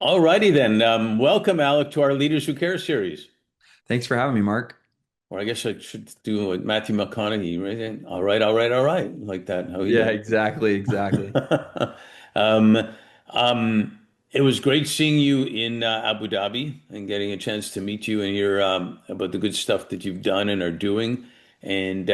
Alrighty then. Welcome, Alec, to our Leaders Who Care series. Thanks for having me, Mark. Or I guess I should do what Matthew McConaughey, right? All right, all right, all right, like that. How he Yeah, does. exactly, exactly. Um, um, it was great seeing you in Abu Dhabi and getting a chance to meet you and hear about the good stuff that you've done and are doing, and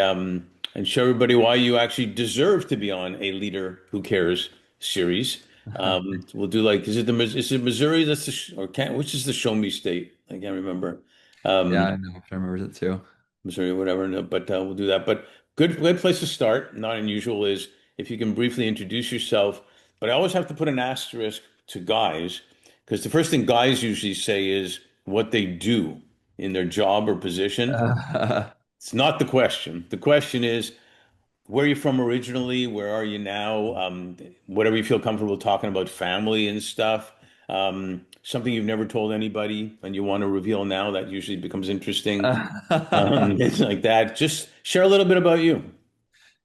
show everybody why you actually deserve to be on a Leader Who Cares series. We'll do like, is it Missouri? That's or can't, which is the Show Me state? I can't remember. Yeah, Um, I know. I remember it too. Missouri or whatever. No, but we'll do that. But good place to start. Not unusual is if you can briefly introduce yourself. But I always have to put an asterisk to guys because the first thing guys usually say is what they do in their job or position. It's not the question. The question is where are you from originally? Where are you now? Whatever you feel comfortable talking about family and stuff. Something you've never told anybody and you want to reveal now that usually becomes interesting. It's like that. Just share a little bit about you.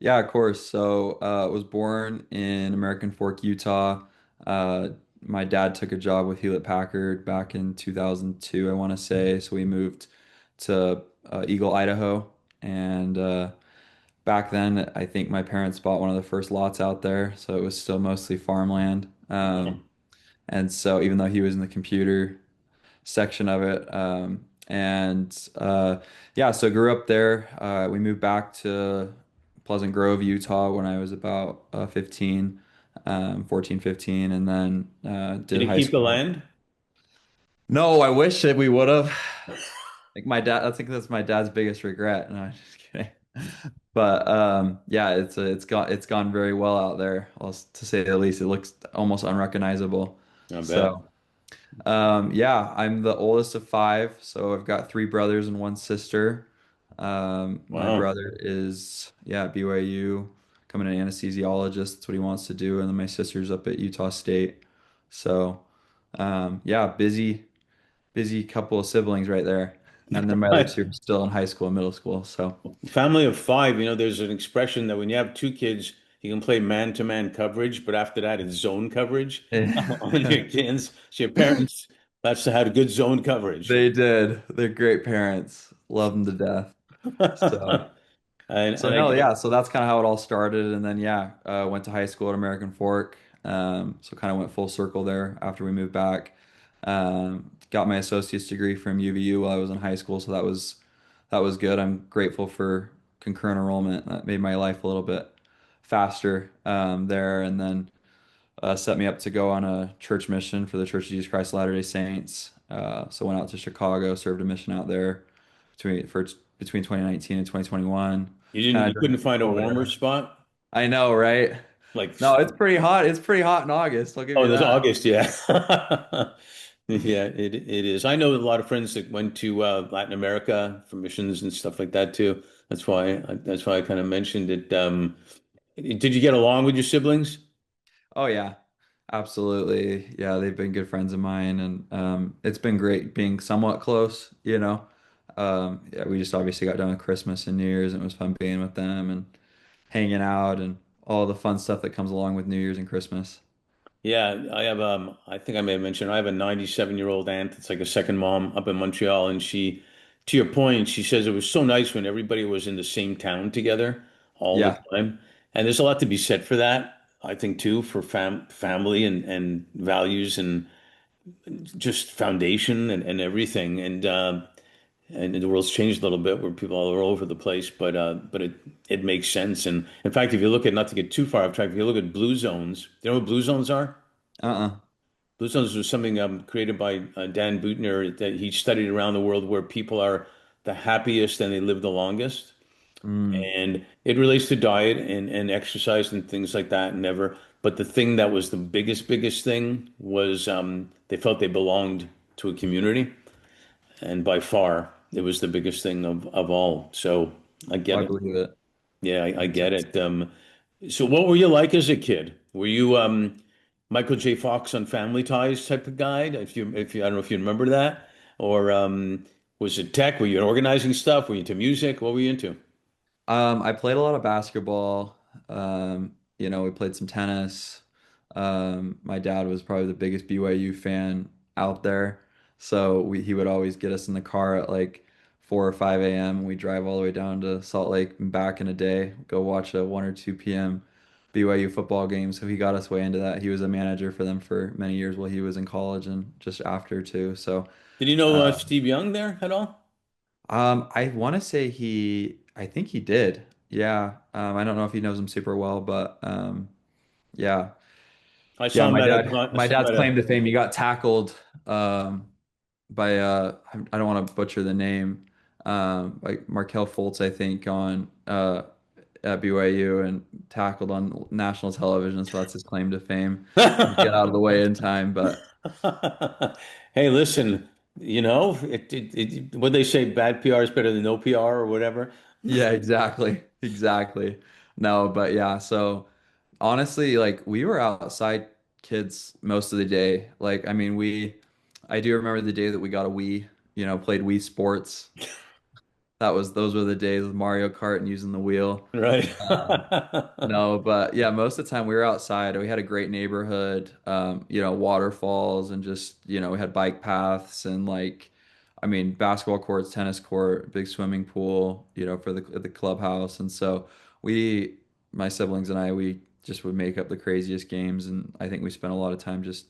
Yeah, of course. So, I was born in American Fork, Utah. Uh, my dad took a job with Hewlett Packard back in 2002, I want to say. So we moved to Eagle, Idaho, and back then, I think my parents bought one of the first lots out there, so it was still mostly farmland. And so, even though he was in the computer section of it. Yeah, so grew up there. We moved back to Pleasant Grove, Utah when I was about 15, 14, 15, and then Did did you high keep the school. land? No, I wish that we would have. Like my dad, I think that's my dad's biggest regret. No, I'm just kidding. But yeah, it's gone very well out there, to say the least. It looks almost unrecognizable. I bet. So yeah, I'm the oldest of five, so I've got three brothers and one sister. My Wow. brother is, yeah, at BYU, coming an anesthesiologist. That's what he wants to do. And then my sister's up at Utah State. So, yeah, busy couple of siblings right there. And then my other two are still in high school and middle school. So, Family of five, there's an expression that when you have two kids, you can play man-to-man coverage, but after that, it's zone coverage on your kids. So your parents, that's how to good zone coverage. they did. They're great parents. Love them to death. So. And So I no, get, yeah, so that's kind of how it all started, and then yeah, went to high school at American Fork. So kind of went full circle there after we moved back. Got my associate's degree from UVU while I was in high school, so that was good. I'm grateful for concurrent enrollment. That made my life a little bit faster there, and then set me up to go on a church mission for the Church of Jesus Christ of Latter-day Saints. So went out to Chicago, served a mission out there between 2019 and 2021. Kind you of couldn't find a over warmer there. spot? I know, right? Like, No, it's pretty hot. It's pretty hot in August. I'll give oh, you there's that. August, yeah. Yeah, it is. I know a lot of friends that went to Latin America for missions and stuff like that too. That's why I kind of mentioned it. Did you get along with your siblings? Oh yeah, absolutely. Yeah, they've been good friends of mine, and it's been great being somewhat close. Yeah, we just obviously got done with Christmas and New Year's, and it was fun being with them and hanging out and all the fun stuff that comes along with New Year's and Christmas. Yeah, I think I may have mentioned I have a 97-year-old aunt that's like a second mom up in Montreal, and she, to your point, she says it was so nice when everybody was in the same town together all the Yeah, time. And there's a lot to be said for that, I think too, for family and values and just foundation and everything. And the world's changed a little bit where people all are over the place, but it makes sense. And in fact, if you look at, not to get too far off track, if you look at blue zones, do you know what blue zones are? uh-uh. Blue zones was something created by Dan Buettner that he studied around the world where people are the happiest and they live the longest. Mm, And it relates to diet and exercise and things like that. Never. But the thing that was the biggest thing was they felt they belonged to a community. And by far, it was the biggest thing of all. So I get I it. believe it. Yeah, I get it. So what were you like as a kid? Were you Michael J. Fox on Family Ties type of guy? If you I don't know if you remember that, or was it tech? Were you organizing stuff? Were you into music? What were you into? I played a lot of basketball. We played some tennis. My dad was probably the biggest BYU fan out there. So he would always get us in the car at like 4 or 5 a.m. and we drive all the way down to Salt Lake and back in a day, go watch a 1 or 2 p.m. BYU football game. So he got us way into that. He was a manager for them for many years while he was in college and just after too. So Did you know uh, Steve Young there at all? I want to say I think he did. Yeah. I don't know if he knows him super well, but yeah. I Yeah, saw him at a I my saw him dad's at claim a to fame, he got tackled by I don't want to butcher the name, like Markel Fultz, I think, on at BYU and tackled on national television, so that's his claim to fame. Didn't get out of the way in time, but Hey, listen, what they say, bad PR is better than no PR or whatever. yeah, exactly. Exactly. No, but yeah, so honestly, like we were outside kids most of the day. Like, I mean, I do remember the day that we got a Wii, played Wii Sports. Those were the days with Mario Kart and using the wheel. Right. Um, no, but yeah, most of the time we were outside. We had a great neighborhood, waterfalls and just, we had bike paths and like, I mean, basketball courts, tennis court, big swimming pool, for the clubhouse. And so we, my siblings and I, we just would make up the craziest games. And I think we spent a lot of time just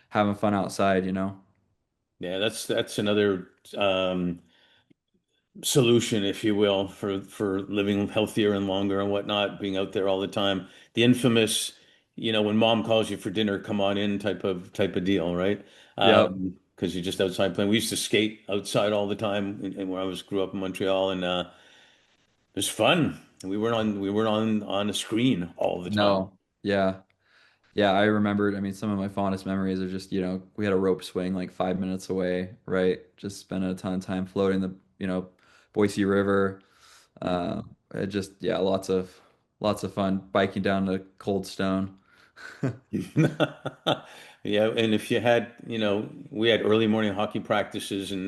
having fun outside. Yeah, that's another solution, if you will, for living healthier and longer and whatnot, being out there all the time. The infamous, when mom calls you for dinner, come on in type of deal, right? Yep. Because you're just outside playing. We used to skate outside all the time, and where I grew up in Montreal, and it was fun. We weren't on a screen all the time. No. Yeah. Yeah, I remembered. I mean, some of my fondest memories are just, we had a rope swing like 5 minutes away, right? Just spending a ton of time floating the, Boise River. It just, yeah, lots of fun biking down to Cold Stone. Yeah, and if you had, we had early morning hockey practices, and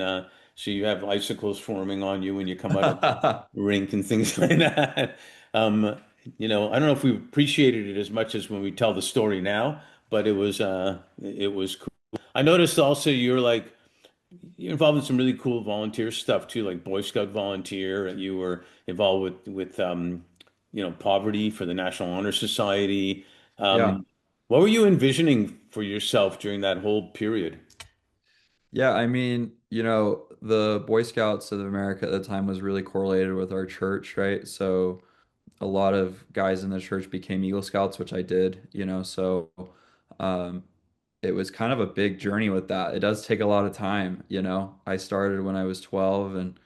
so you have icicles forming on you when you come out of the rink and things like that. Um, I don't know if we appreciated it as much as when we tell the story now, but it was cool. I noticed also you're involved in some really cool volunteer stuff too, like Boy Scout volunteer, and you were involved with poverty for the National Honor Society. Yeah. What were you envisioning for yourself during that whole period? Yeah, I mean, the Boy Scouts of America at the time was really correlated with our church, right? So a lot of guys in the church became Eagle Scouts, which I did, so um it was kind of a big journey with that. It does take a lot of time. I started when I was 12 and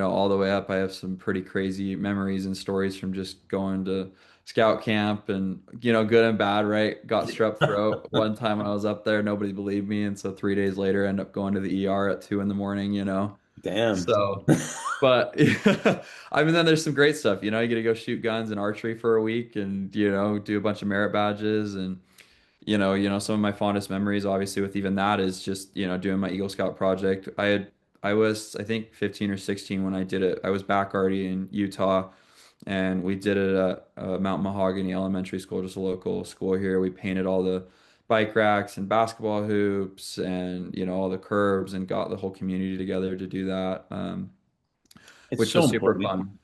all the way up. I have some pretty crazy memories and stories from just going to scout camp and, good and bad, right? Got strep throat one time when I was up there, nobody believed me. And so 3 days later, I ended up going to the ER at 2 in the morning. Damn. So, but I mean, then there's some great stuff, you get to go shoot guns and archery for a week and, do a bunch of merit badges and, some of my fondest memories, obviously, with even that is just, doing my Eagle Scout project. I was, I think, 15 or 16 when I did it. I was back already in Utah, and we did it at Mount Mahogany Elementary School, just a local school here. We painted all the bike racks and basketball hoops, and all the curbs, and got the whole community together to do that, It's which so was super important. fun.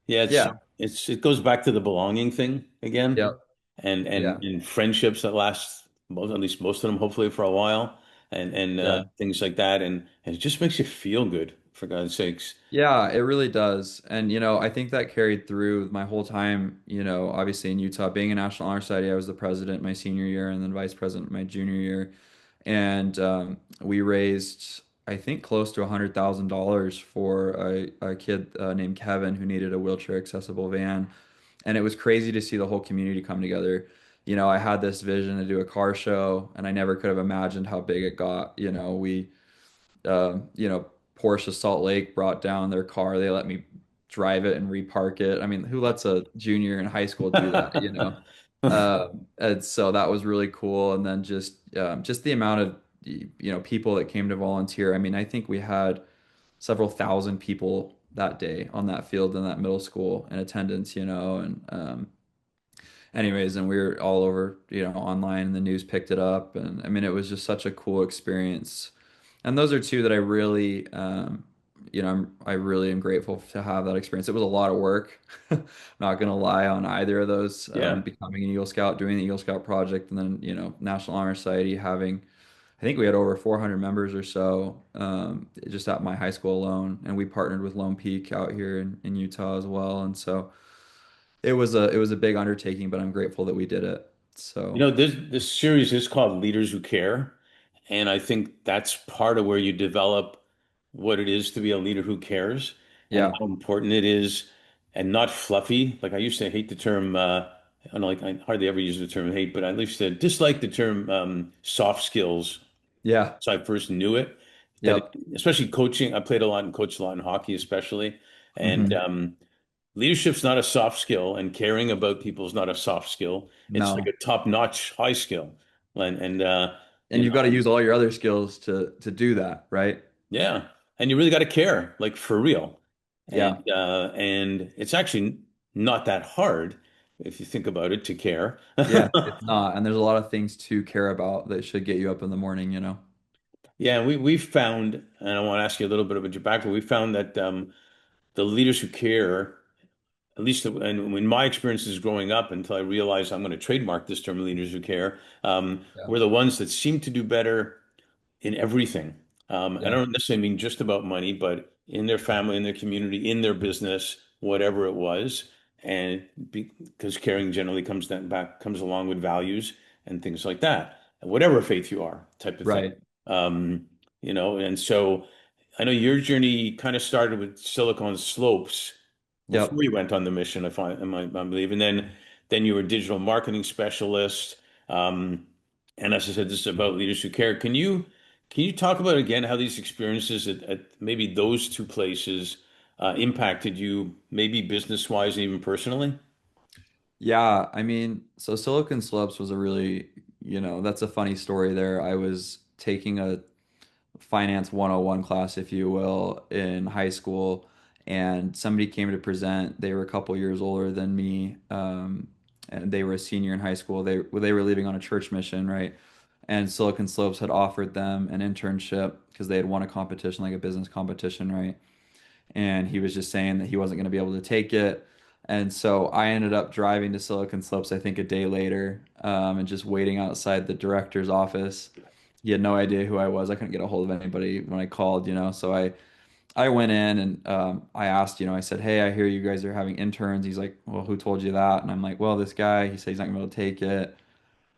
Yeah, Yeah. it goes back to the belonging thing again, Yep. and Yeah. and and friendships that last at least most of them hopefully for a while, and Yeah. things like that, and it just makes you feel good for God's sakes. Yeah, it really does. And, I think that carried through my whole time, obviously in Utah. Being a National Honor Society, I was the president my senior year and then vice president my junior year. And we raised, I think, close to $100,000 for a kid named Kevin who needed a wheelchair accessible van. And it was crazy to see the whole community come together. I had this vision to do a car show, and I never could have imagined how big it got. Porsche Salt Lake brought down their car. They let me drive it and repark it. I mean, who lets a junior in high school do that? And so that was really cool. And then just the amount of people that came to volunteer. I mean, I think we had several thousand people that day on that field in that middle school in attendance. anyways, and we were all over, online, and the news picked it up, and I mean, it was just such a cool experience. And those are two that I really, I really am grateful to have that experience. It was a lot of work. Not gonna lie on either of those. Yeah. Becoming an Eagle Scout, doing the Eagle Scout project, and then, National Honor Society having, I think we had over 400 members or so, just at my high school alone, and we partnered with Lone Peak out here in Utah as well, and so. It was a big undertaking, but I'm grateful that we did it. You So know, this series is called Leaders Who Care, and I think that's part of where you develop what it is to be a leader who cares and yeah, how important it is, and not fluffy. Like I used to hate the term. I don't know, like I hardly ever use the term hate, but I used to dislike the term soft skills. yeah, So I first knew it. That it, yep, especially coaching, I played a lot and coached a lot in hockey, especially, and hmm leadership's not a soft skill, and caring about people is not a soft skill. It's like no, a top-notch high skill. And and you you've got to know, use all your other skills to do that, right? yeah. And you really got to care, like for real. Yeah, And it's actually not that hard if you think about it to care. yeah, it's not, and there's a lot of things to care about that should get you up in the morning. Yeah, we found, and I want to ask you a little bit about your background. We found that the leaders who care, at least and in my experiences growing up, until I realized I'm going to trademark this term, leaders who care, Yeah, were the ones that seem to do better in everything. I yeah, don't necessarily mean just about money, but in their family, in their community, in their business, whatever it was. And because caring generally comes along with values and things like that, whatever faith you are, type of thing. right. Um, and so I know your journey kind of started with Silicon Slopes before Yep. you went on the mission, I believe, and then you were a digital marketing specialist. Um, and as I said, this is about leaders who care. Can you talk about again how these experiences at maybe those two places impacted you, maybe business wise and even personally? Yeah, I mean, so Silicon Slopes was a really, that's a funny story there. I was taking a finance 101 class, if you will, in high school. And somebody came to present. They were a couple years older than me, and they were a senior in high school. They were leaving on a church mission, right? And Silicon Slopes had offered them an internship because they had won a competition, like a business competition, right? And he was just saying that he wasn't going to be able to take it. And so I ended up driving to Silicon Slopes, I think a day later, and just waiting outside the director's office. He had no idea who I was. I couldn't get a hold of anybody when I called. So I went in and I asked, I said, "Hey, I hear you guys are having interns." He's like, "Well, who told you that?" And I'm like, "Well, this guy." He said he's not gonna be able to take it.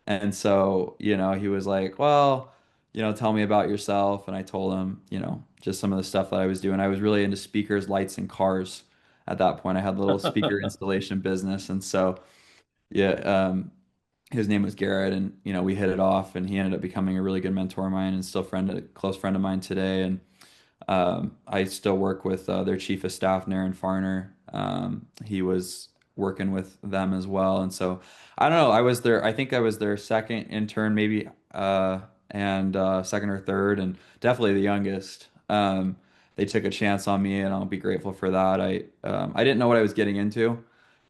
And so, he was like, "Well, tell me about yourself." And I told him, just some of the stuff that I was doing. I was really into speakers, lights, and cars at that point. I had a little speaker installation business. And so, yeah, his name was Garrett, and we hit it off, and he ended up becoming a really good mentor of mine and still a close friend of mine today. And I still work with their chief of staff, Naren Farner. He was working with them as well, and so I don't know. I think I was their second intern, maybe, and second or third, and definitely the youngest. They took a chance on me, and I'll be grateful for that. I didn't know what I was getting into.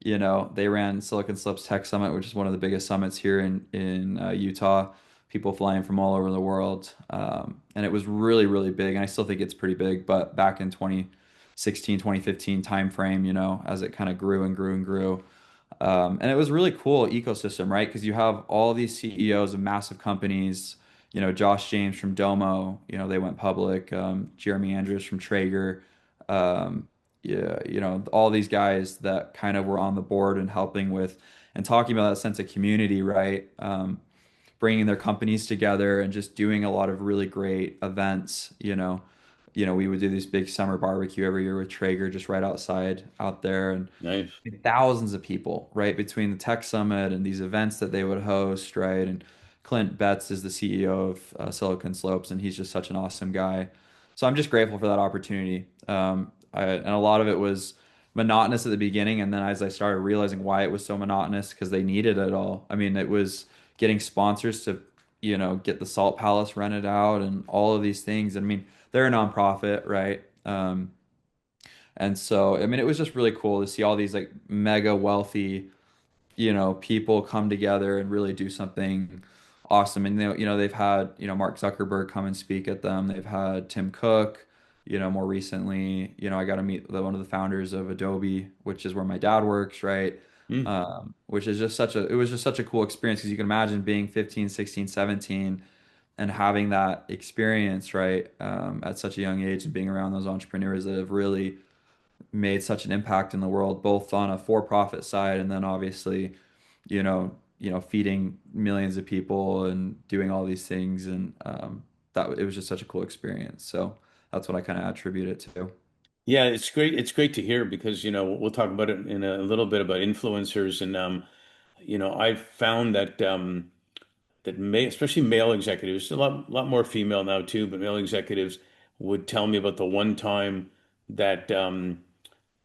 They ran Silicon Slopes Tech Summit, which is one of the biggest summits here in Utah. People flying from all over the world. And it was really, really big. And I still think it's pretty big, but back in 2016, 2015 timeframe, as it kind of grew and grew and grew. And it was really cool ecosystem, right? Because you have all these CEOs of massive companies, Josh James from Domo, they went public, Jeremy Andrews from Traeger, yeah, all these guys that kind of were on the board and helping with and talking about that sense of community, right? Bringing their companies together and just doing a lot of really great events. We would do this big summer barbecue every year with Traeger just right outside out there, and Nice. thousands of people, right, between the tech summit and these events that they would host, right? And Clint Betts is the CEO of Silicon Slopes, and he's just such an awesome guy. So I'm just grateful for that opportunity. And a lot of it was monotonous at the beginning, and then as I started realizing why it was so monotonous, because they needed it all. I mean, it was getting sponsors to, get the Salt Palace rented out and all of these things. I mean, they're a nonprofit, right? And so, I mean, it was just really cool to see all these like mega wealthy people come together and really do something awesome. And they've had, Mark Zuckerberg come and speak at them. They've had Tim Cook, more recently, I got to meet one of the founders of Adobe, which is where my dad works, right? Mm. Which is just it was just such a cool experience because you can imagine being 15, 16, 17 and having that experience, right? At such a young age and being around those entrepreneurs that have really made such an impact in the world, both on a for-profit side and then obviously, feeding millions of people and doing all these things. And that it was just such a cool experience. So that's what I kind of attribute it to. Yeah, it's great. It's great to hear because, we'll talk about it in a little bit about influencers. And, I've found that, especially male executives, a lot more female now too, but male executives would tell me about the one time that,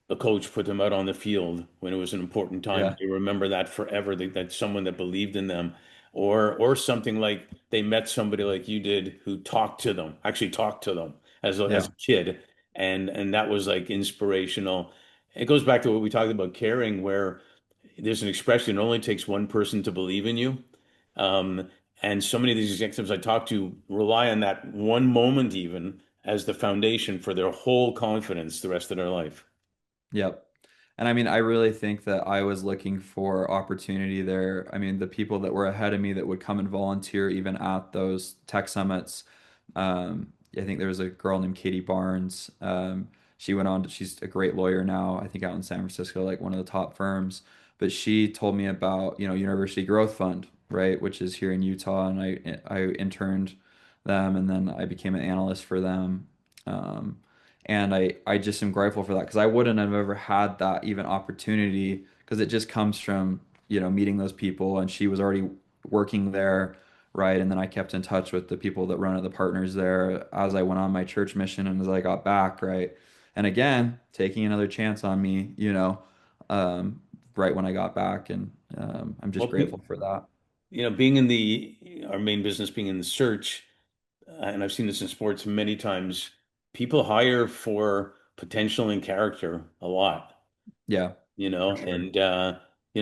a coach put them out on the field when it was an important time. Yeah. They remember that forever. That someone that believed in them, or something like they met somebody like you did who talked to them, actually talked to them as Yeah. a kid, and that was like inspirational. It goes back to what we talked about caring, where there's an expression: it only takes one person to believe in you. Um, and so many of these executives I talk to rely on that one moment even as the foundation for their whole confidence the rest of their life. Yep. And I mean, I really think that I was looking for opportunity there. I mean, the people that were ahead of me that would come and volunteer even at those tech summits. I think there was a girl named Katie Barnes. She went on she's a great lawyer now, I think out in San Francisco, like one of the top firms. But she told me about, University Growth Fund, right, which is here in Utah, and I interned them and then I became an analyst for them. And I just am grateful for that because I wouldn't have ever had that even opportunity because it just comes from, meeting those people and she was already working there, right? And then I kept in touch with the people that run it, the partners there as I went on my church mission and as I got back, right? And again, taking another chance on me, um, right when I got back. And I'm just Well, grateful for that. being in our main business, being in the search, and I've seen this in sports many times, people hire for potential and character a lot, Yeah, for sure. and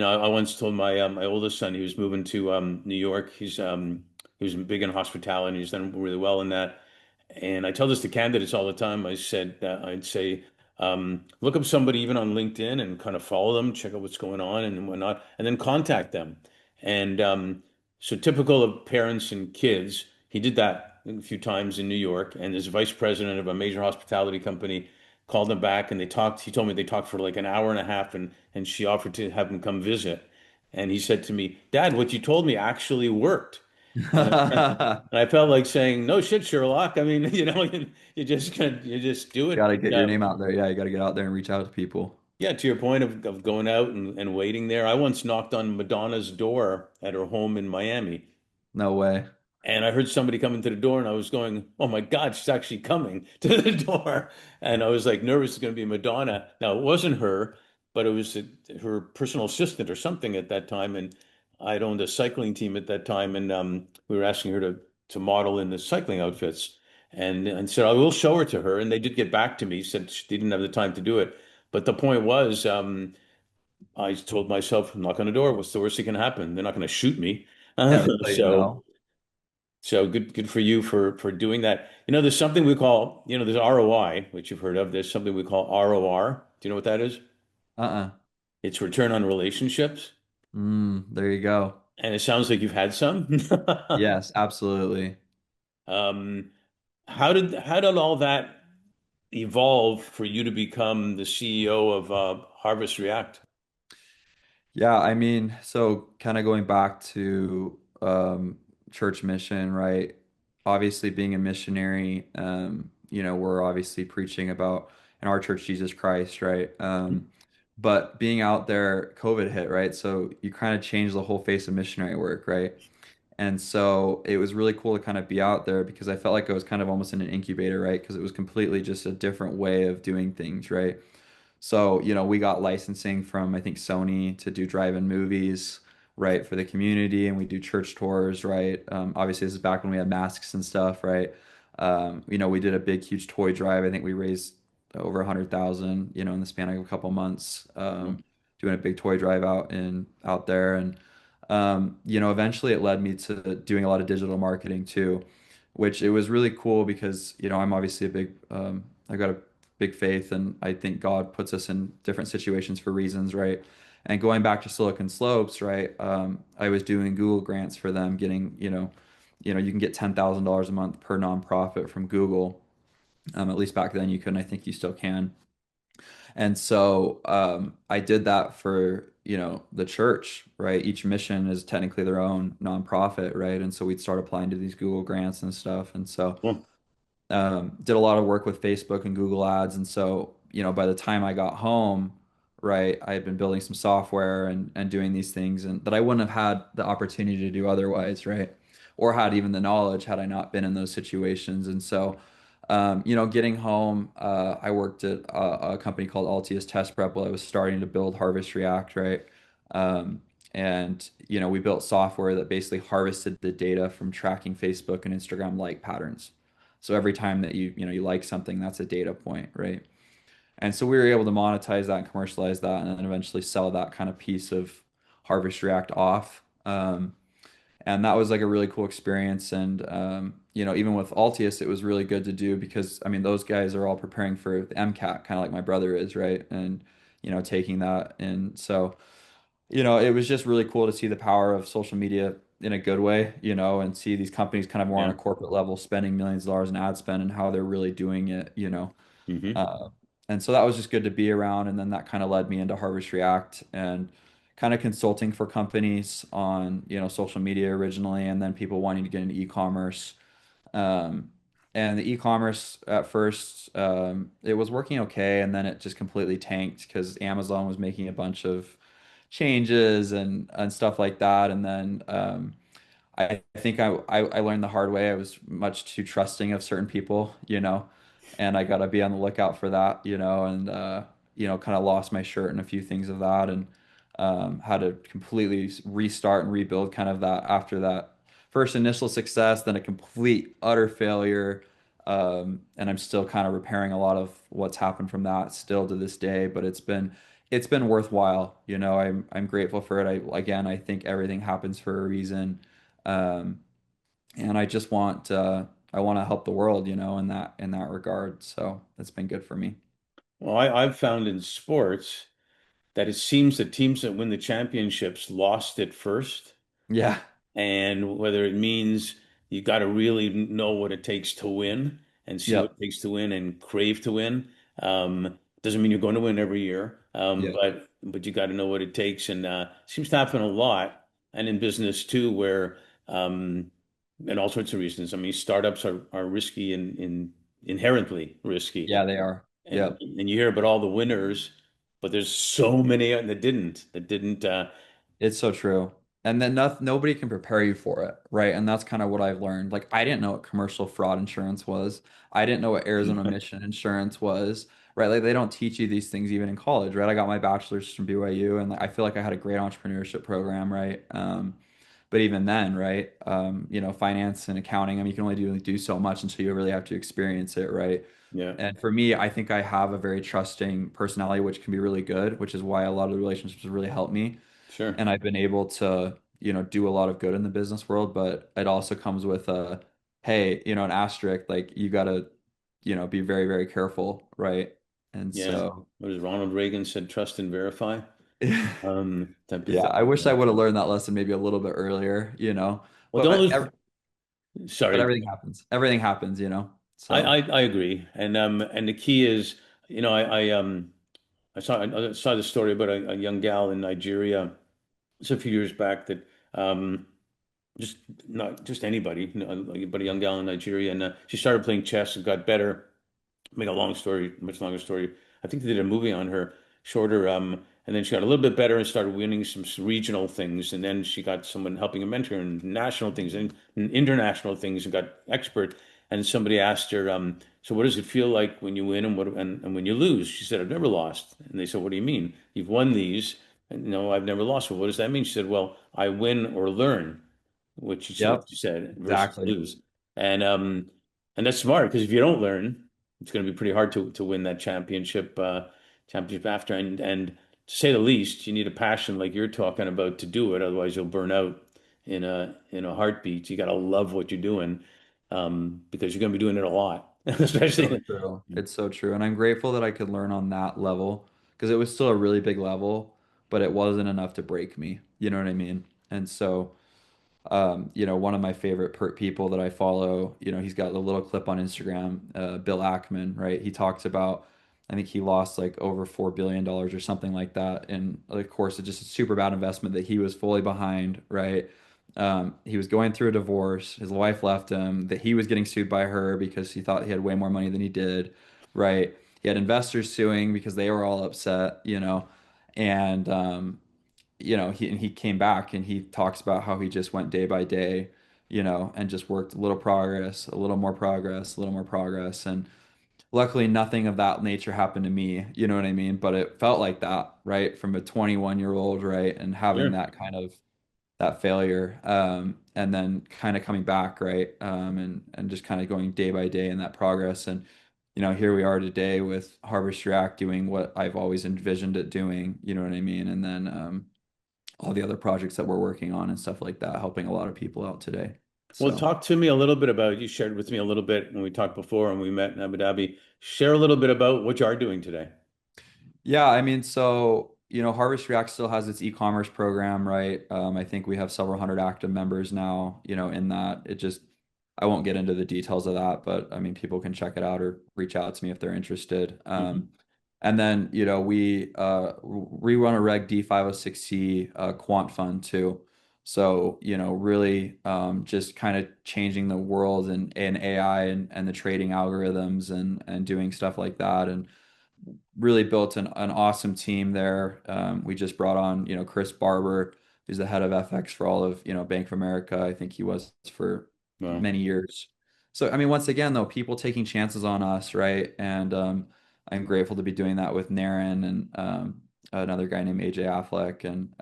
I once told my oldest son he was moving to New York. He was big in hospitality. He's done really well in that. And I tell this to candidates all the time. I said that I'd say, look up somebody even on LinkedIn and kind of follow them, check out what's going on and whatnot, and then contact them. And so typical of parents and kids, he did that a few times in New York. And his vice president of a major hospitality company called him back and they talked. He told me they talked for like an hour and a half, and she offered to have him come visit. And he said to me, Dad, what you told me actually worked. And I felt like saying, "No shit, Sherlock." I mean, you just do it. Got to get But, your name out there. Yeah, you got to get out there and reach out to people. yeah, to your point of going out and waiting there, I once knocked on Madonna's door at her home in Miami. No way. And I heard somebody coming to the door, and I was going, "Oh my God, she's actually coming to the door!" And I was like nervous it's going to be Madonna. Now it wasn't her, but it was her personal assistant or something at that time. And I'd owned a cycling team at that time, and we were asking her to model in the cycling outfits. And said I will show her to her, and they did get back to me. Said she didn't have the time to do it, but the point was, I told myself, knock on the door. What's the worst that can happen? They're not going to shoot me. Yeah, they tell you So. no. So good for you for doing that. There's something we call, there's ROI, which you've heard of. There's something we call ROR. Do you know what that is? Uh-uh. It's return on relationships. There you go. And it sounds like you've had some. Yes, absolutely. Um, how did all that evolve for you to become the CEO of HarvestReact? Yeah, I mean, so kind of going back to church mission, right? Obviously, being a missionary, we're obviously preaching about in our church Jesus Christ, right? But being out there, COVID hit, right? So you kind of change the whole face of missionary work, right? And so it was really cool to kind of be out there because I felt like I was kind of almost in an incubator, right? Because it was completely just a different way of doing things, right? So, we got licensing from I think Sony to do drive-in movies, right, for the community, and we do church tours, right? Obviously, this is back when we had masks and stuff, right? We did a big, huge toy drive. I think we raised over 100,000, in the span of a couple months, doing a big toy drive out there. And eventually it led me to doing a lot of digital marketing too, which it was really cool because, I'm obviously I've got a big faith, and I think God puts us in different situations for reasons, right? And going back to Silicon Slopes, right? I was doing Google grants for them, getting, you can get $10,000 a month per nonprofit from Google. At least back then you could, and I think you still can. And so I did that for, the church, right? Each mission is technically their own nonprofit, right? And so we'd start applying to these Google grants and stuff. And so Well, did a lot of work with Facebook and Google Ads. And so, by the time I got home, right, I had been building some software and doing these things and that I wouldn't have had the opportunity to do otherwise, right? Or had even the knowledge had I not been in those situations. And so, getting home, I worked at a company called Altius Test Prep while I was starting to build HarvestReact, right? And we built software that basically harvested the data from tracking Facebook and Instagram like patterns. So every time that you like something, that's a data point, right? And so we were able to monetize that and commercialize that, and then eventually sell that kind of piece of HarvestReact off. And that was like a really cool experience. And even with Altius, it was really good to do because I mean those guys are all preparing for the MCAT, kind of like my brother is, right? And taking that, and so it was just really cool to see the power of social media in a good way, and see these companies kind of more on yeah. a corporate level spending millions of dollars in ad spend and how they're really doing it. Hmm. Uh, and so that was just good to be around. And then that kind of led me into Harvest React and kind of consulting for companies on, social media originally, and then people wanting to get into e-commerce. Um, and the e-commerce at first, it was working okay, and then it just completely tanked because Amazon was making a bunch of changes and stuff like that. And then I think I learned the hard way. I was much too trusting of certain people, and I got to be on the lookout for that, and kind of lost my shirt and a few things of that, and had to completely restart and rebuild kind of that after that first initial success, then a complete utter failure. And I'm still kind of repairing a lot of what's happened from that still to this day, but it's been worthwhile. I'm grateful for it. I think everything happens for a reason. Um, and I want to help the world, in that regard. So it's been good for me. Well, I've found in sports that it seems that teams that win the championships lost it first. Yeah. And whether it means you got to really know what it takes to win and see what Yep. it takes to win and crave to win. Doesn't mean you're going to win every year, Yep. but you got to know what it takes, and seems to happen a lot, and in business too, where and all sorts of reasons. I mean, startups are risky and inherently risky, Yeah, they are. and Yep. and you hear about all the winners, but there's so many that didn't. It's so true. And then nobody can prepare you for it, right? And that's kind of what I've learned. Like, I didn't know what commercial fraud insurance was. I didn't know what Arizona mission insurance was, right? Like, they don't teach you these things even in college, right? I got my bachelor's from BYU, and like, I feel like I had a great entrepreneurship program, right? But even then, right? Finance and accounting, I mean, you can only do so much until you really have to experience it, right? Yeah, And for me, I think I have a very trusting personality, which can be really good, which is why a lot of the relationships really help me, sure. and I've been able to, do a lot of good in the business world, but it also comes with a, hey, an asterisk, like you gotta, be very, very careful, right? And Yeah. so, What does Ronald Reagan said, trust and verify? Type of yeah, I thing. wish I would have learned that lesson maybe a little bit earlier, Well, don't but lose. but Sorry. everything happens. Everything happens, I, so I I agree, and the key is, I saw the story about a young gal in Nigeria. It's a few years back that um, just not just anybody, but a young gal in Nigeria, and she started playing chess and got better. Make a long story, much longer story. I think they did a movie on her, shorter. And then she got a little bit better and started winning some regional things. And then she got someone helping her mentor in national things and international things and got expert. And somebody asked her, so what does it feel like when you win and when you lose? She said, I've never lost. And they said, what do you mean? You've won these. And no, I've never lost. Well, what does that mean? She said, well, I win or learn, which is what yep, she said, versus exactly. lose. And um, and that's smart because if you don't learn, it's going to be pretty hard to win that championship after. And say the least. You need a passion like you're talking about to do it. Otherwise, you'll burn out in a heartbeat. You got to love what you're doing, because you're going to be doing it a lot, So especially. true. It's so true. And I'm grateful that I could learn on that level because it was still a really big level, but it wasn't enough to break me. You know what I mean? And so one of my favorite people that I follow, he's got a little clip on Instagram, Bill Ackman, right? He talks about, I think he lost like over $4 billion or something like that. And of course, it's just a super bad investment that he was fully behind, right? He was going through a divorce. His wife left him, that he was getting sued by her because he thought he had way more money than he did, right? He had investors suing because they were all upset, and he came back and he talks about how he just went day by day, and just worked a little progress, a little more progress, a little more progress. And luckily, nothing of that nature happened to me, you know what I mean? But it felt like that, right? From a 21-year-old, right? And having Sure. that kind of that failure, and then kind of coming back, right? And just kind of going day by day in that progress. And here we are today with HarvestReact doing what I've always envisioned it doing, you know what I mean? And then all the other projects that we're working on and stuff like that, helping a lot of people out today. Well, So, talk to me a little bit about, you shared with me a little bit when we talked before and we met in Abu Dhabi. Share a little bit about what you are doing today. yeah, I mean, so, Harvest React still has its e-commerce program, right? I think we have several hundred active members now, in that. I won't get into the details of that, but I mean, people can check it out or reach out to me if they're interested. Hmm. And then, we run a Reg D 506C quant fund too. So, really just kind of changing the world in AI and the trading algorithms and doing stuff like that. And really built an awesome team there. We just brought on, Chris Barber, who's the head of FX for all of, Bank of America. I think he was for Well, many years. So, I mean, once again, though, people taking chances on us, right? And I'm grateful to be doing that with Naren and another guy named AJ Affleck. And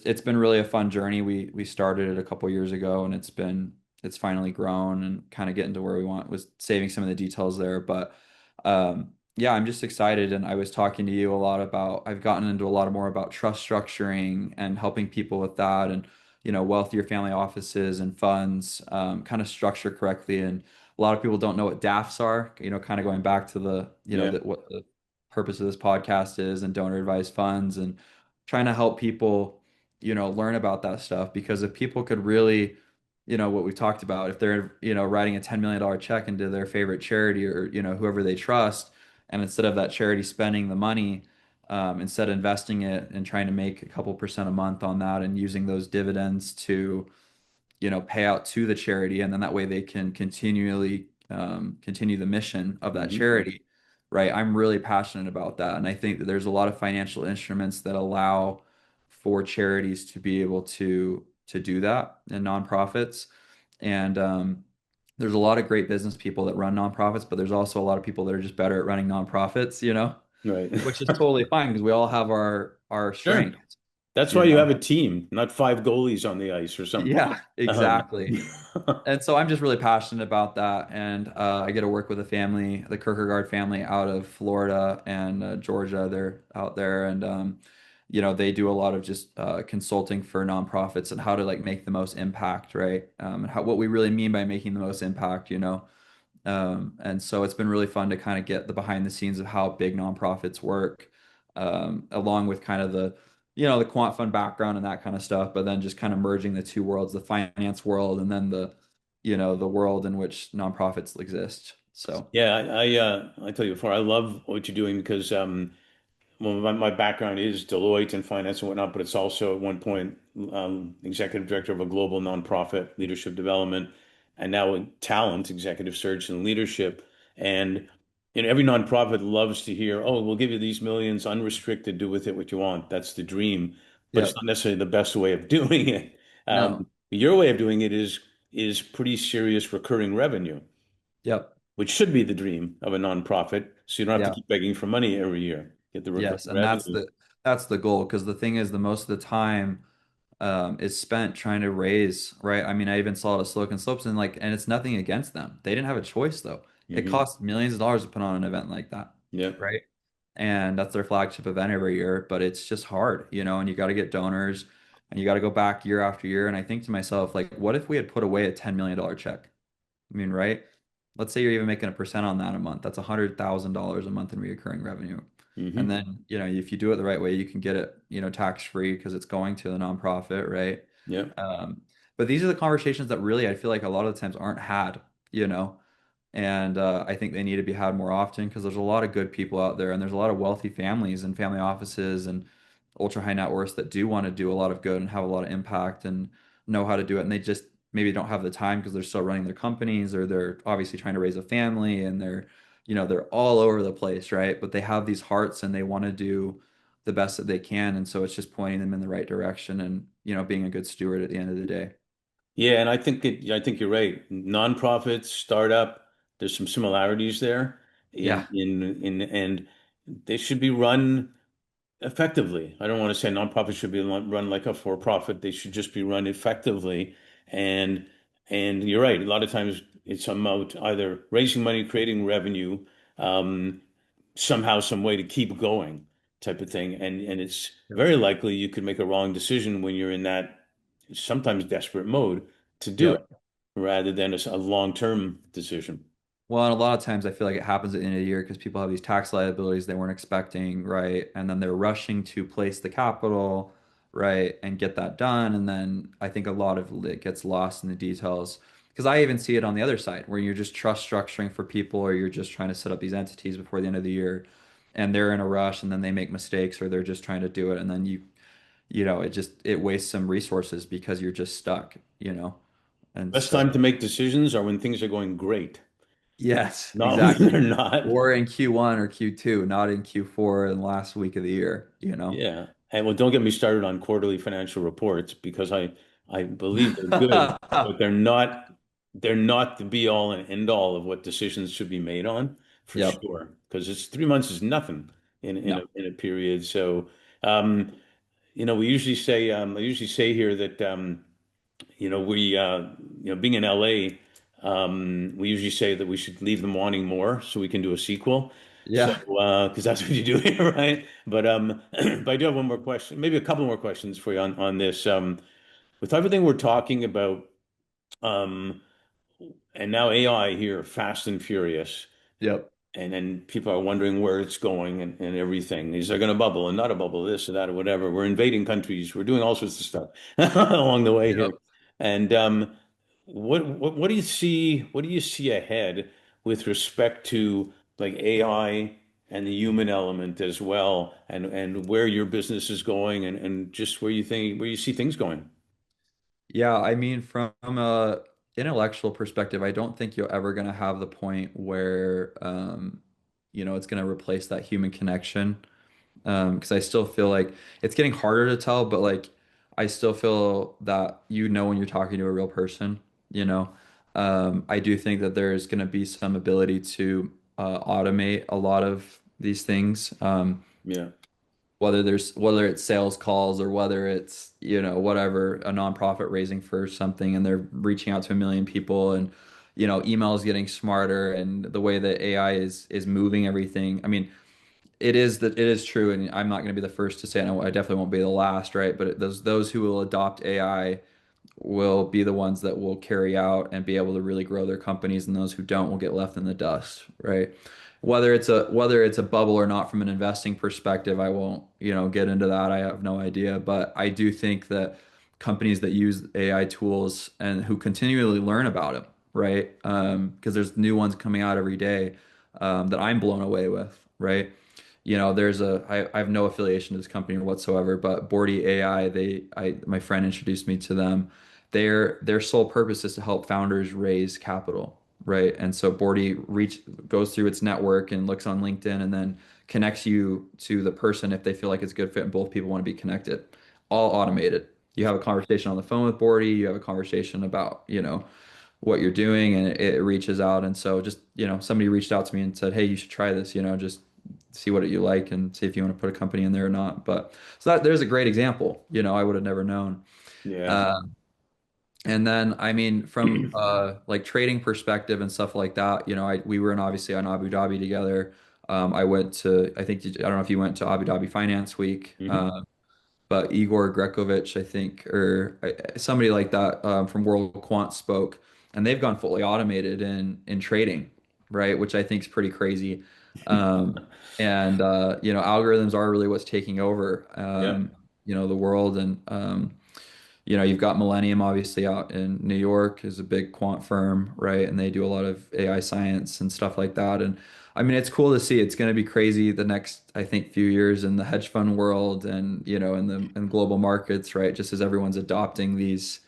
it's been really a fun journey. We started it a couple years ago and it's finally grown and kind of getting to where we want. Was saving some of the details there, but yeah, I'm just excited. And I was talking to you a lot about, I've gotten into a lot more about trust structuring and helping people with that, and wealthier family offices and funds kind of structure correctly. And a lot of people don't know what DAFs are, kind of going back to the yeah. what the purpose of this podcast is, and donor advised funds, and trying to help people, learn about that stuff. Because if people could really, what we talked about, if they're, writing a $10 million check into their favorite charity, or, whoever they trust, and instead of that charity spending the money, instead of investing it and trying to make a couple percent a month on that and using those dividends to, pay out to the charity, and then that way they can continually continue the mission of that Hmm. charity, right? I'm really passionate about that, and I think that there's a lot of financial instruments that allow for charities to be able to do that, and nonprofits. And there's a lot of great business people that run nonprofits, but there's also a lot of people that are just better at running nonprofits, Right. which is totally fine because we all have our Sure. strengths, That's you why you have know? a team, not five goalies on the ice or something. Yeah, Um, exactly. And so I'm just really passionate about that. And I get to work with a family, the Kierkegaard family out of Florida and Georgia. They're out there. And, they do a lot of just consulting for nonprofits and how to like make the most impact, right? And what we really mean by making the most impact, and so it's been really fun to kind of get the behind the scenes of how big nonprofits work, along with kind of the quant fund background and that kind of stuff, but then just kind of merging the two worlds, the finance world and then the world in which nonprofits exist. So, yeah, I tell you before, I love what you're doing because well, my background is Deloitte and finance and whatnot, but it's also at one point executive director of a global nonprofit, leadership development, and now in talent, executive search and leadership. And every nonprofit loves to hear, "Oh, we'll give you these millions unrestricted, do with it what you want." That's the dream, but it's yep. not necessarily the best way of doing it. No. Your way of doing it is pretty serious recurring revenue, Yep. which should be the dream of a nonprofit, so you don't have to Yeah. keep begging for money every year. Get the recurring Yes. And revenue. that's the goal. Because the thing is, the most of the time is spent trying to raise, right? I mean, I even saw it at Slow and Slopes, and it's nothing against them. They didn't have a choice though. It Hmm. cost millions of dollars to put on an event like that, Yeah. right? and that's their flagship event every year. But it's just hard, and you got to get donors, and you got to go back year after year. And I think to myself, like, what if we had put away a $10 million check? I mean, right? Let's say you're even making a percent on that a month. That's $100,000 a month in recurring revenue. And Hmm. then, if you do it the right way, you can get it, tax free because it's going to the nonprofit, right? Yeah. Um, but these are the conversations that really I feel like a lot of the times aren't had, you know? And I think they need to be had more often because there's a lot of good people out there, and there's a lot of wealthy families and family offices and ultra high net worths that do want to do a lot of good and have a lot of impact and know how to do it. And they just maybe don't have the time because they're still running their companies, or they're obviously trying to raise a family, and they're all over the place, right? But they have these hearts and they want to do the best that they can. And so it's just pointing them in the right direction and, being a good steward at the end of the day. Yeah, and I think you're right. Nonprofits, startup, there's some similarities there Yeah. and they should be run effectively. I don't want to say nonprofits should be run like a for-profit. They should just be run effectively. And and you're right. A lot of times it's about either raising money, creating revenue, um, somehow, some way to keep going type of thing. And it's Yep. very likely you could make a wrong decision when you're in that sometimes desperate mode to do it Yep. rather than a long-term decision. Well, and a lot of times I feel like it happens at the end of the year because people have these tax liabilities they weren't expecting, right? And then they're rushing to place the capital, right, and get that done. And then I think a lot of it gets lost in the details. Because I even see it on the other side where you're just trust structuring for people, or you're just trying to set up these entities before the end of the year, and they're in a rush and then they make mistakes, or they're just trying to do it. And then it wastes some resources because you're just stuck, And Best time to so. make decisions are when things are going great, Yes, not when exactly. they're not. Or in Q1 or Q2, not in Q4 and last week of the year. Yeah. And well, don't get me started on quarterly financial reports because I believe they're good, but they're not the be all and end all of what decisions should be made on for Yep. sure. Because it's 3 months is nothing No. in a period. So um, we usually say I usually say here that we being in LA, we usually say that we should leave them wanting more so we can do a sequel. So Yeah. because that's what you do here, right? But I do have one more question, maybe a couple more questions for you on this. With everything we're talking about, um, and now AI here, fast and furious. Yep. And then people are wondering where it's going and everything. Is there going to bubble and not a bubble, this or that or whatever? We're invading countries. We're doing all sorts of stuff along the way here. Yep. And what do you see? What do you see ahead with respect to like AI and the human element as well, and where your business is going, and just where you see things going? Yeah, I mean, from a intellectual perspective, I don't think you're ever going to have the point where, it's going to replace that human connection. Because I still feel like it's getting harder to tell, but like I still feel that when you're talking to a real person, you know. I do think that there's going to be some ability to automate a lot of these things. Yeah, Whether it's sales calls, or whether it's whatever, a nonprofit raising for something and they're reaching out to a million people, and emails getting smarter, and the way that AI is moving everything. I mean, it is true, and I'm not going to be the first to say it, and I definitely won't be the last, right? But those who will adopt AI will be the ones that will carry out and be able to really grow their companies, and those who don't will get left in the dust, right? Whether it's a bubble or not from an investing perspective, I won't, get into that. I have no idea, but I do think that companies that use AI tools and who continually learn about it, right? Because there's new ones coming out every day, that I'm blown away with, right? I have no affiliation to this company whatsoever, but Bordy AI, my friend introduced me to them. Their sole purpose is to help founders raise capital, right? And so goes through its network and looks on LinkedIn, and then connects you to the person if they feel like it's a good fit and both people want to be connected. All automated. You have a conversation on the phone with Bordy, you have a conversation about, what you're doing, and it reaches out. And so just, somebody reached out to me and said, "Hey, you should try this, just see what you like and see if you want to put a company in there or not." But so there's a great example, I would have never known. yeah. Uh, and then, I mean, from like trading perspective and stuff like that, we were obviously on Abu Dhabi together. I went to, I think, I don't know if you went to Abu Dhabi Finance Week, Hmm. but Igor Grekovich, I think, or somebody like that from World Quant spoke, and they've gone fully automated in trading, right? Which I think is pretty crazy. And algorithms are really what's taking over, Yeah, the world, and you've got Millennium obviously out in New York is a big quant firm, right? And they do a lot of AI science and stuff like that. And I mean, it's cool to see. It's going to be crazy the next, I think, few years in the hedge fund world and, in global markets, right? Just as everyone's adopting these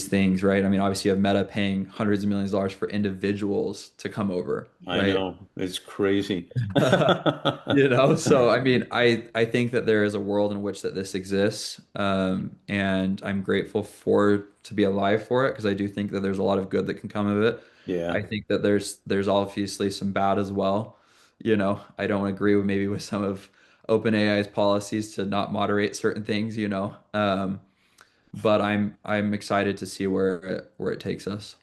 things, right? I mean, obviously you have Meta paying hundreds of millions of dollars for individuals to come over, I right? know. It's crazy. So I mean, I think that there is a world in which that this exists, and I'm grateful for to be alive for it because I do think that there's a lot of good that can come of it. Yeah. I think that there's obviously some bad as well. I don't agree with maybe with some of OpenAI's policies to not moderate certain things, but I'm excited to see where it takes us.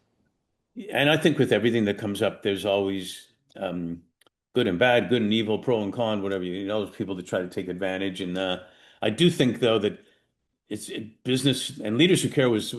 And I think with everything that comes up, there's always good and bad, good and evil, pro and con, whatever you know, there's people that try to take advantage. And I do think though that business and Leaders Who Care was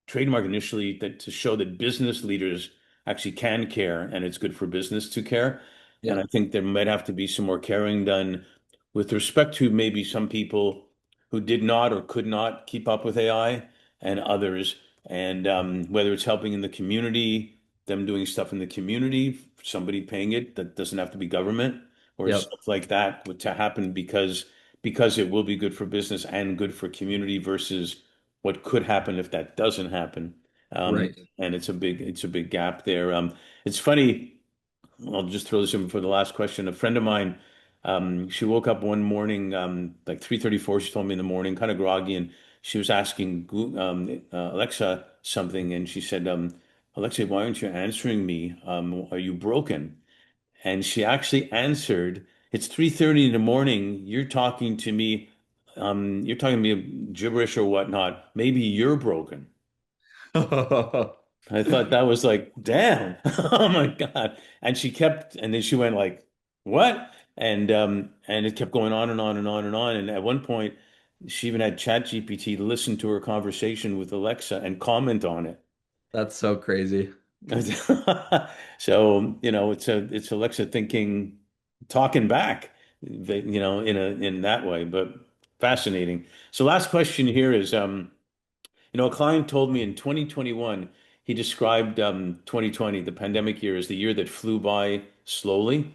trademark initially that to show that business leaders actually can care and it's good for business to care. And I Yep. think there might have to be some more caring done with respect to maybe some people who did not or could not keep up with AI and others. And whether it's helping in the community, them doing stuff in the community, somebody paying it that doesn't have to be government or Yep. stuff like that to happen because it will be good for business and good for community versus what could happen if that doesn't happen. Right. And it's a big gap there. It's funny. I'll just throw this in for the last question. A friend of mine, she woke up one morning, like 3:34. She told me in the morning, kind of groggy, and she was asking Alexa something, and she said, "Alexa, why aren't you answering me? Are you broken?" And she actually answered, "It's 3:30 in the morning. You're talking to me. You're talking to me gibberish or whatnot. Maybe you're broken." I thought that was like, damn, oh my God. And then she went like, what? And it kept going on and on and on and on. And at one point, she even had ChatGPT listen to her conversation with Alexa and comment on it. That's so crazy. So, it's Alexa thinking, talking back, in that way, but fascinating. So last question here is, a client told me in 2021, he described 2020, the pandemic year, as the year that flew by slowly.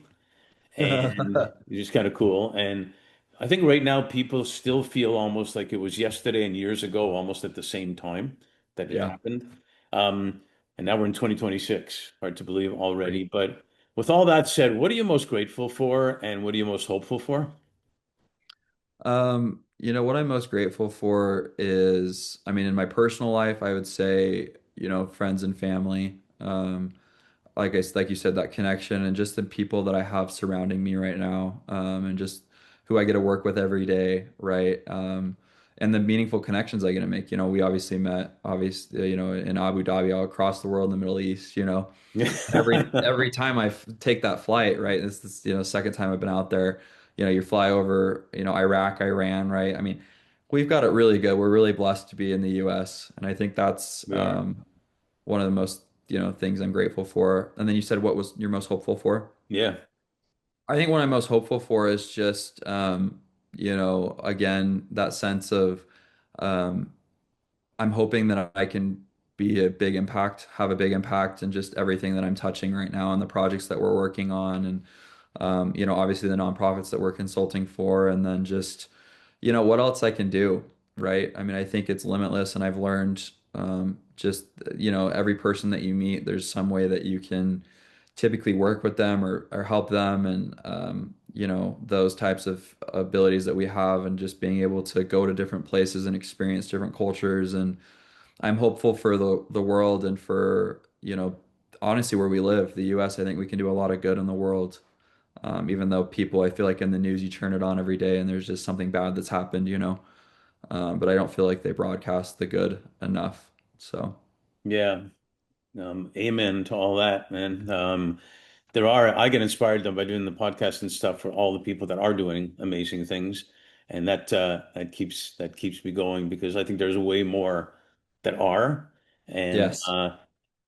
And it's just kind of cool. And I think right now people still feel almost like it was yesterday and years ago, almost at the same time that it Yeah. happened. Um, and now we're in 2026. Hard to believe Right. already. But with all that said, what are you most grateful for and what are you most hopeful for? What I'm most grateful for is, I mean, in my personal life, I would say, friends and family. Like you said, that connection and just the people that I have surrounding me right now, and just who I get to work with every day, right? And the meaningful connections I get to make. We obviously met, obviously, in Abu Dhabi, all across the world in the Middle East, and every time take that flight, right? This second time I've been out there. You fly over, Iraq, Iran, right? I mean, we've got it really good. We're really blessed to be in the U.S., and I think that's We are. one of the most things I'm grateful for. And then you said what was your most hopeful for? Yeah. I think what I'm most hopeful for is just again that sense of um, I'm hoping that I can be a big impact, have a big impact in just everything that I'm touching right now and the projects that we're working on and obviously the nonprofits that we're consulting for and then just what else I can do, right? I mean, I think it's limitless and I've learned just every person that you meet, there's some way that you can typically work with them or help them and those types of abilities that we have and just being able to go to different places and experience different cultures and I'm hopeful for the world and for honestly where we live, the US. I think we can do a lot of good in the world. Even though people, I feel like in the news you turn it on every day and there's just something bad that's happened. But I don't feel like they broadcast the good enough. So Yeah. Amen to all that, man. there are, I get inspired though by doing the podcast and stuff for all the people that are doing amazing things. And that keeps me going because I think there's way more that are. And Yes.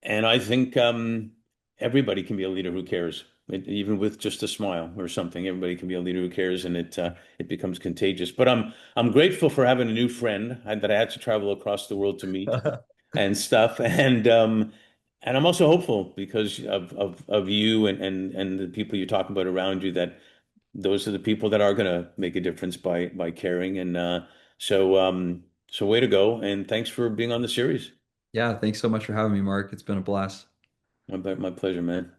and I think everybody can be a leader who cares. Even with just a smile or something, everybody can be a leader who cares, and it becomes contagious. But I'm grateful for having a new friend that I had to travel across the world to meet and stuff. And I'm also hopeful because of you and the people you talk about around you that those are the people that are going to make a difference by caring. And so way to go. And thanks for being on the series. Yeah, thanks so much for having me, Mark. It's been a blast. My pleasure, man.